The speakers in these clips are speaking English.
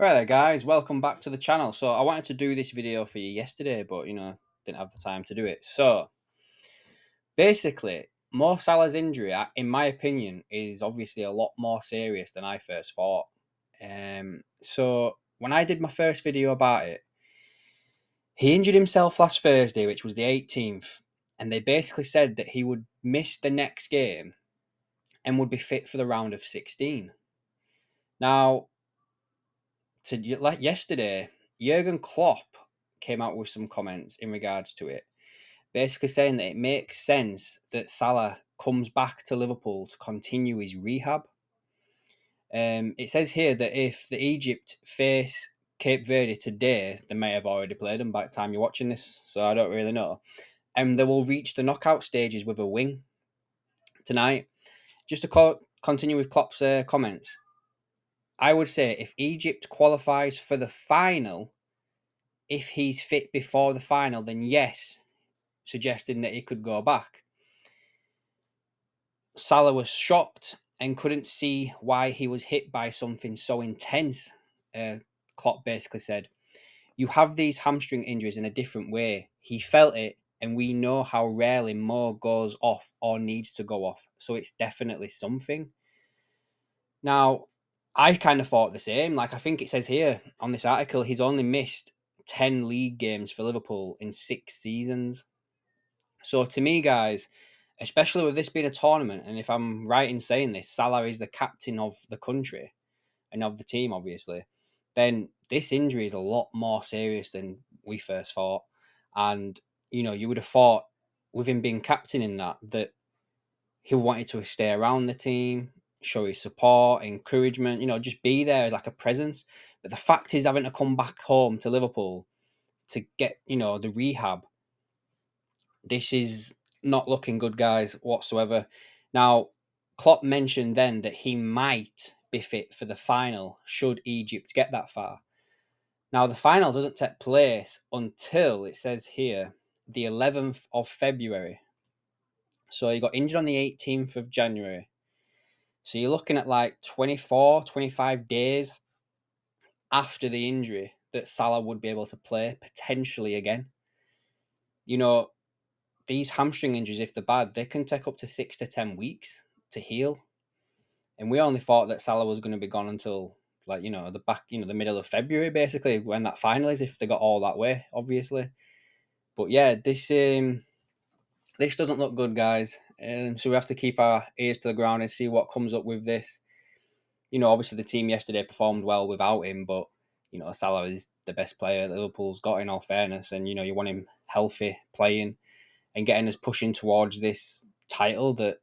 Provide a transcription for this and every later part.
Right there, guys. Welcome back to the channel. So I wanted to do this video for you yesterday, but didn't have the time to do it. So basically, Mo Salah's injury, in my opinion, is obviously a lot more serious than I first thought. So when I did my first video about it, he injured himself last Thursday, which was the 18th, and they basically said that he would miss the next game and would be fit for the round of 16. Now, like yesterday, Jurgen Klopp came out with some comments in regards to it, basically saying that it makes sense that Salah comes back to Liverpool to continue his rehab. It says here that if the Egypt face Cape Verde today, they may have already played them by the time you're watching this, so I don't really know. And they will reach the knockout stages with a win tonight. Just to continue with Klopp's comments, I would say if Egypt qualifies for the final, if he's fit before the final, then yes, suggesting that he could go back. Salah was shocked and couldn't see why he was hit by something so intense. Klopp basically said, "You have these hamstring injuries in a different way. He felt it, and we know how rarely Mo goes off or needs to go off. So it's definitely something." Now, I kind of thought the same. Like, I think it says here on this article, he's only missed 10 league games for Liverpool in 6 seasons. So to me, guys, especially with this being a tournament, and if I'm right in saying this, Salah is the captain of the country and of the team, obviously, then this injury is a lot more serious than we first thought. And, you would have thought with him being captain in that he wanted to stay around the team, show his support, encouragement, just be there as like a presence. But the fact is having to come back home to Liverpool to get, the rehab, this is not looking good, guys, whatsoever. Now, Klopp mentioned then that he might be fit for the final should Egypt get that far. Now, the final doesn't take place until, it says here, the 11th of February. So he got injured on the 18th of January. So you're looking at like 24, 25 days after the injury that Salah would be able to play potentially again. These hamstring injuries, if they're bad, they can take up to 6 to 10 weeks to heal. And we only thought that Salah was going to be gone until the middle of February, basically, when that final is, if they got all that way, obviously. But yeah, this doesn't look good, guys. So we have to keep our ears to the ground and see what comes up with this. Obviously the team yesterday performed well without him, but Salah is the best player that Liverpool's got, in all fairness, and you want him healthy, playing and getting us pushing towards this title that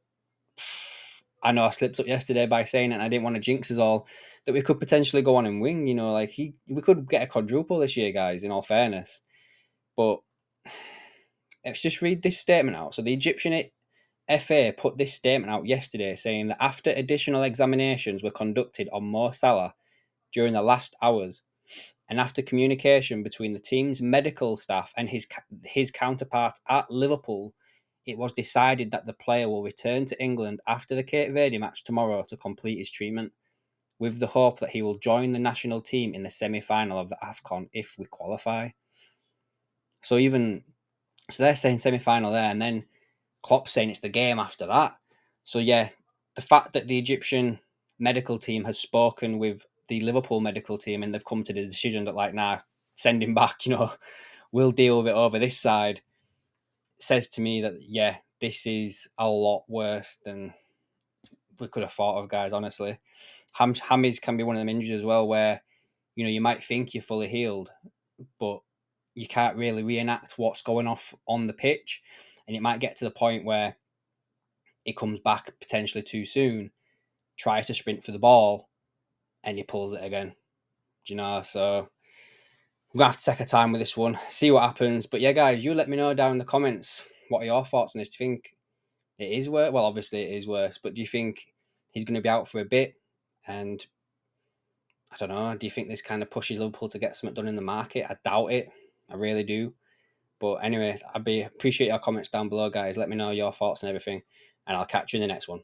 I know I slipped up yesterday by saying it, and I didn't want to jinx us all, that we could potentially go on and win. We could get a quadruple this year, guys, in all fairness. But let's just read this statement out. So the Egyptian FA put this statement out yesterday saying that after additional examinations were conducted on Mo Salah during the last hours, and after communication between the team's medical staff and his counterpart at Liverpool, it was decided that the player will return to England after the Cape Verde match tomorrow to complete his treatment, with the hope that he will join the national team in the semi-final of the AFCON if we qualify. So they're saying semi-final there, and then Klopp's saying it's the game after that. So yeah, the fact that the Egyptian medical team has spoken with the Liverpool medical team and they've come to the decision that, like, nah, send him back, we'll deal with it over this side, says to me that, yeah, this is a lot worse than we could have thought of, guys, honestly. Hammies can be one of them injuries as well where, you might think you're fully healed, but you can't really reenact what's going off on the pitch. And it might get to the point where he comes back potentially too soon, tries to sprint for the ball, and he pulls it again. So we're going to have to take our time with this one, see what happens. But yeah, guys, you let me know down in the comments, what are your thoughts on this? Do you think it is worse? Well, obviously it is worse, but do you think he's going to be out for a bit? And I don't know, do you think this kind of pushes Liverpool to get something done in the market? I doubt it. I really do. But anyway, appreciate your comments down below, guys. Let me know your thoughts and everything, and I'll catch you in the next one.